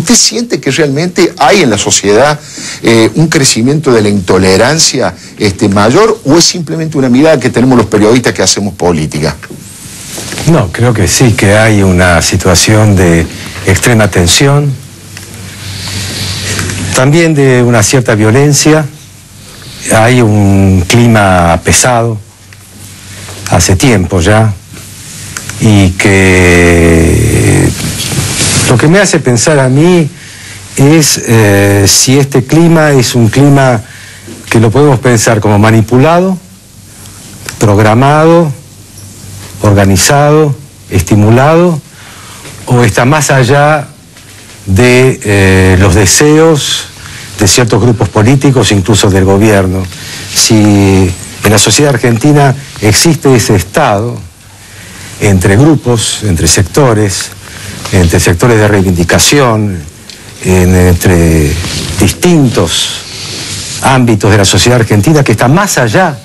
¿Usted siente que realmente hay en la sociedad un crecimiento de la intolerancia mayor, o es simplemente una mirada que tenemos los periodistas que hacemos política? No, creo que sí, que hay una situación de extrema tensión, también de una cierta violencia. Hay un clima pesado hace tiempo ya, y que lo que me hace pensar a mí es si este clima es un clima que lo podemos pensar como manipulado, programado, organizado, estimulado, o está más allá de los deseos de ciertos grupos políticos, incluso del gobierno. Si en la sociedad argentina existe ese estado entre grupos, entre sectores de reivindicación, entre distintos ámbitos de la sociedad argentina, que está más allá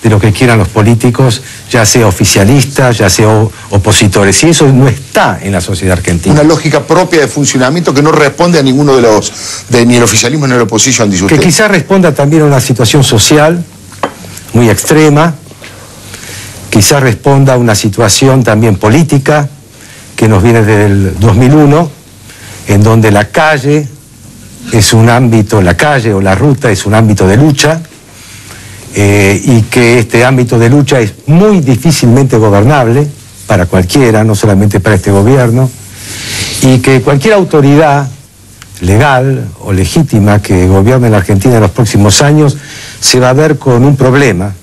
de lo que quieran los políticos, ya sea oficialistas, ya sea opositores, y eso no está en la sociedad argentina. Una lógica propia de funcionamiento que no responde a ninguno de los, ni el oficialismo ni la oposición, dice usted. Que quizás responda también a una situación social muy extrema, quizás responda a una situación también política que nos viene desde el 2001, en donde la calle es un ámbito, la calle o la ruta es un ámbito de lucha, y que este ámbito de lucha es muy difícilmente gobernable para cualquiera, no solamente para este gobierno, y que cualquier autoridad legal o legítima que gobierne la Argentina en los próximos años se va a ver con un problema,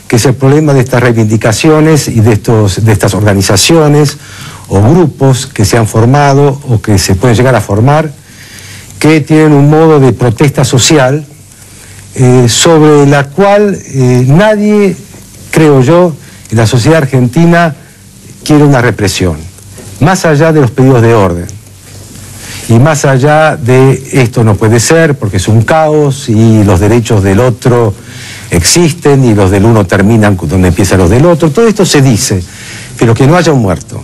que es el problema de estas reivindicaciones y de estas organizaciones o grupos que se han formado o que se pueden llegar a formar, que tienen un modo de protesta social sobre la cual nadie, creo yo, en la sociedad argentina quiere una represión, más allá de los pedidos de orden y más allá de esto no puede ser porque es un caos y los derechos del otro existen y los del uno terminan donde empiezan los del otro. Todo esto se dice, pero que no haya un muerto.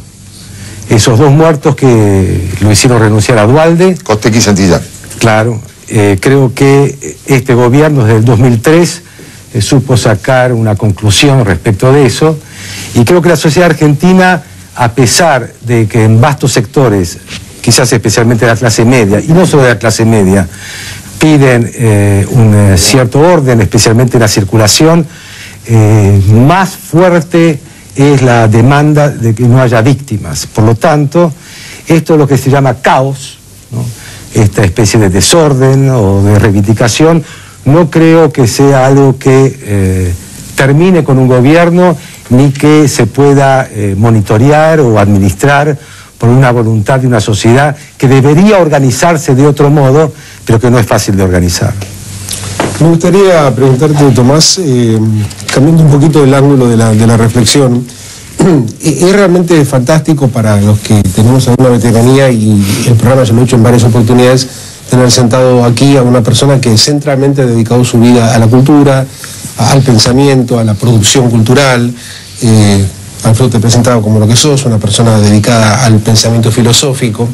Esos dos muertos que lo hicieron renunciar a Duhalde, Costequi y Santillán. Claro. Creo que este gobierno desde el 2003 supo sacar una conclusión respecto de eso, y creo que la sociedad argentina, a pesar de que en vastos sectores, quizás especialmente de la clase media, y no solo de la clase media, piden un cierto orden, especialmente en la circulación, más fuerte es la demanda de que no haya víctimas. Por lo tanto, esto es lo que se llama caos, ¿no? Esta especie de desorden o de reivindicación, no creo que sea algo que termine con un gobierno ni que se pueda monitorear o administrar por una voluntad de una sociedad que debería organizarse de otro modo, pero que no es fácil de organizar. Me gustaría preguntarte, Tomás, cambiando un poquito el ángulo de la reflexión. Es realmente fantástico para los que tenemos alguna veteranía, y el programa se lo he hecho en varias oportunidades, tener sentado aquí a una persona que centralmente ha dedicado su vida a la cultura, al pensamiento, a la producción cultural. Alfredo te he presentado como lo que sos, una persona dedicada al pensamiento filosófico.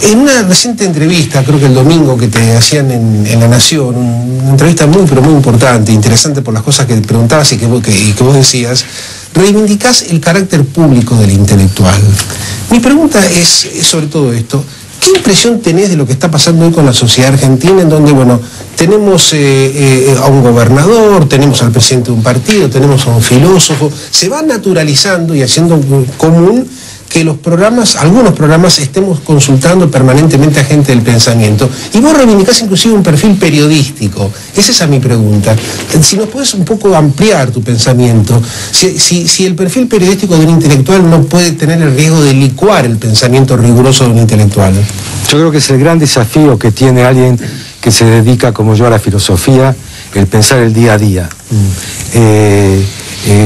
En una reciente entrevista, creo que el domingo, que te hacían en La Nación, una entrevista muy, pero muy importante, interesante por las cosas que preguntabas y que vos decías, reivindicás el carácter público del intelectual. Mi pregunta es sobre todo esto. ¿Qué impresión tenés de lo que está pasando hoy con la sociedad argentina, en donde, bueno, tenemos a un gobernador, tenemos al presidente de un partido, tenemos a un filósofo, se va naturalizando y haciendo común que los programas, algunos programas, estemos consultando permanentemente a gente del pensamiento, y vos reivindicás inclusive un perfil periodístico? Es esa mi pregunta. Si nos puedes un poco ampliar tu pensamiento, si el perfil periodístico de un intelectual no puede tener el riesgo de licuar el pensamiento riguroso de un intelectual. Yo creo que es el gran desafío que tiene alguien que se dedica, como yo, a la filosofía, el pensar el día a día.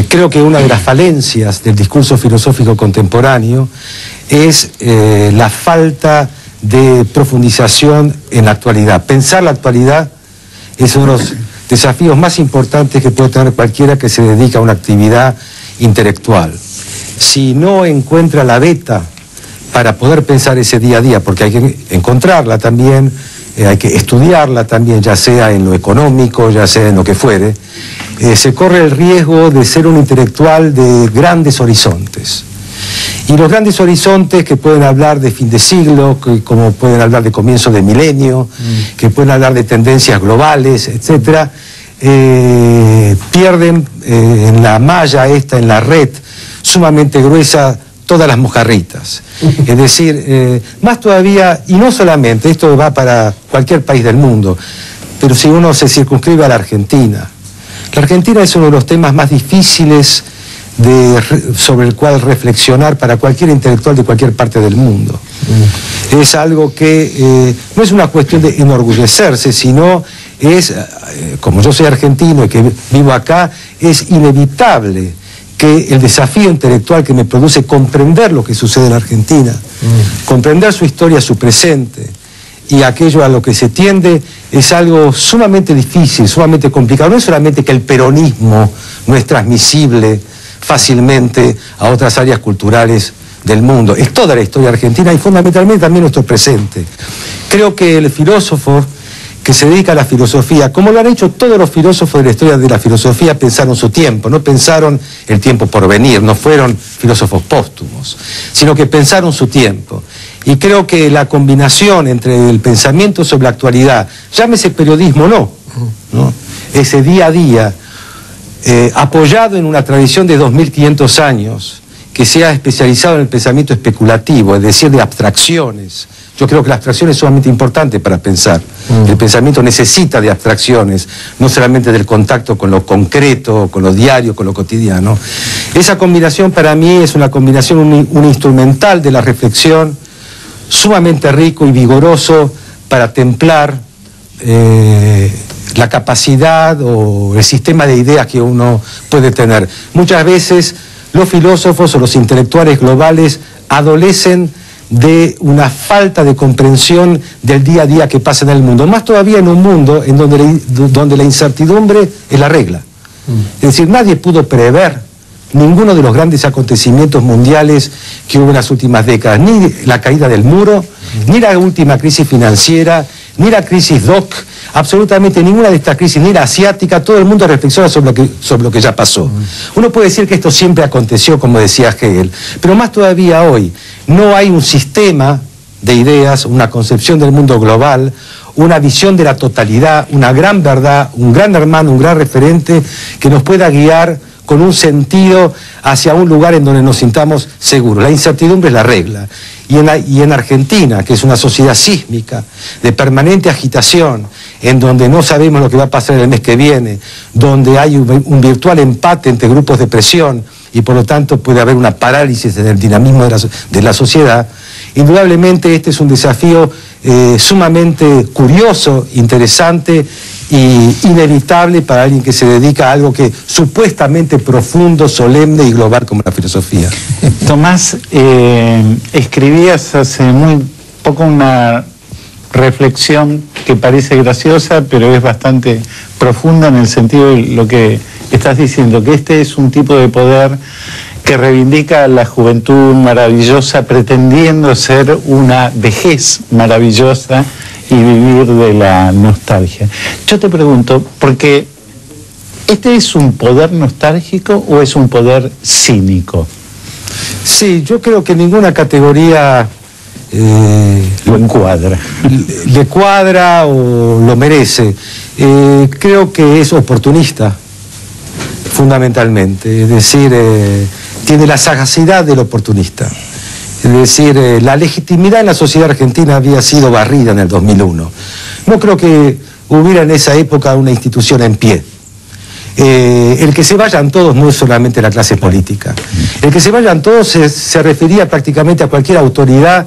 Creo que una de las falencias del discurso filosófico contemporáneo es la falta de profundización en la actualidad. Pensar la actualidad es uno de los desafíos más importantes que puede tener cualquiera que se dedica a una actividad intelectual. Si no encuentra la veta para poder pensar ese día a día, porque hay que encontrarla también, hay que estudiarla también, ya sea en lo económico, ya sea en lo que fuere, se corre el riesgo de ser un intelectual de grandes horizontes. Y los grandes horizontes que pueden hablar de fin de siglo, como pueden hablar de comienzo de milenio, que pueden hablar de tendencias globales, etcétera, pierden en la malla esta, en la red sumamente gruesa, todas las mojarritas. Es decir, más todavía, y no solamente, esto va para cualquier país del mundo, pero si uno se circunscribe a la Argentina es uno de los temas más difíciles sobre el cual reflexionar para cualquier intelectual de cualquier parte del mundo. Es algo que no es una cuestión de enorgullecerse, sino es, como yo soy argentino y que vivo acá, es inevitable que el desafío intelectual que me produce comprender lo que sucede en la Argentina, comprender su historia, su presente, y aquello a lo que se tiende es algo sumamente difícil, sumamente complicado. No es solamente que el peronismo no es transmisible fácilmente a otras áreas culturales del mundo, es toda la historia argentina y fundamentalmente también nuestro presente. Creo que el filósofo que se dedica a la filosofía, como lo han hecho todos los filósofos de la historia de la filosofía, pensaron su tiempo, no pensaron el tiempo por venir, no fueron filósofos póstumos, sino que pensaron su tiempo. Y creo que la combinación entre el pensamiento sobre la actualidad, llámese periodismo o no, ese día a día, apoyado en una tradición de 2500 años, que se ha especializado en el pensamiento especulativo, es decir, de abstracciones. Yo creo que la abstracción es sumamente importante para pensar. El pensamiento necesita de abstracciones, no solamente del contacto con lo concreto, con lo diario, con lo cotidiano. Esa combinación para mí es una combinación, un instrumental de la reflexión, sumamente rico y vigoroso para templar la capacidad o el sistema de ideas que uno puede tener. Muchas veces los filósofos o los intelectuales globales adolecen de una falta de comprensión del día a día que pasa en el mundo, más todavía en un mundo en donde la incertidumbre es la regla. Es decir, nadie pudo prever ninguno de los grandes acontecimientos mundiales que hubo en las últimas décadas, ni la caída del muro, ni la última crisis financiera, ni la crisis DOC, absolutamente ninguna de estas crisis, ni la asiática. Todo el mundo reflexiona sobre lo que ya pasó. Uno puede decir que esto siempre aconteció, como decía Hegel, pero más todavía hoy, no hay un sistema de ideas, una concepción del mundo global, una visión de la totalidad, una gran verdad, un gran hermano, un gran referente que nos pueda guiar con un sentido hacia un lugar en donde nos sintamos seguros. La incertidumbre es la regla. Y en Argentina, que es una sociedad sísmica, de permanente agitación, en donde no sabemos lo que va a pasar el mes que viene, donde hay un virtual empate entre grupos de presión y por lo tanto puede haber una parálisis en el dinamismo de la sociedad, indudablemente este es un desafío sumamente curioso, interesante y inevitable para alguien que se dedica a algo que supuestamente profundo, solemne y global como la filosofía. Tomás, escribías hace muy poco una reflexión que parece graciosa, pero es bastante profunda en el sentido de lo que estás diciendo, que este es un tipo de poder que reivindica la juventud maravillosa pretendiendo ser una vejez maravillosa y vivir de la nostalgia. Yo te pregunto, porque ¿este es un poder nostálgico o es un poder cínico? Sí, yo creo que ninguna categoría lo encuadra. Le cuadra o lo merece. Creo que es oportunista, fundamentalmente. Es decir, tiene la sagacidad del oportunista. Es decir, la legitimidad en la sociedad argentina había sido barrida en el 2001. No creo que hubiera en esa época una institución en pie. El que se vayan todos no es solamente la clase política. El que se vayan todos se refería prácticamente a cualquier autoridad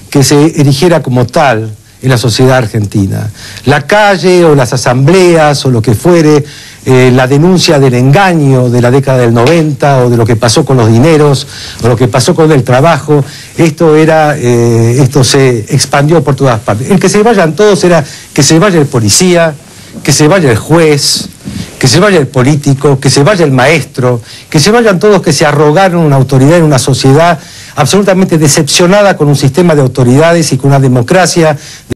que se erigiera como tal en la sociedad argentina. La calle o las asambleas o lo que fuere, la denuncia del engaño de la década del 90 o de lo que pasó con los dineros o lo que pasó con el trabajo, esto se expandió por todas partes. El que se vayan todos era que se vaya el policía, que se vaya el juez, que se vaya el político, que se vaya el maestro, que se vayan todos que se arrogaron una autoridad en una sociedad absolutamente decepcionada con un sistema de autoridades y con una democracia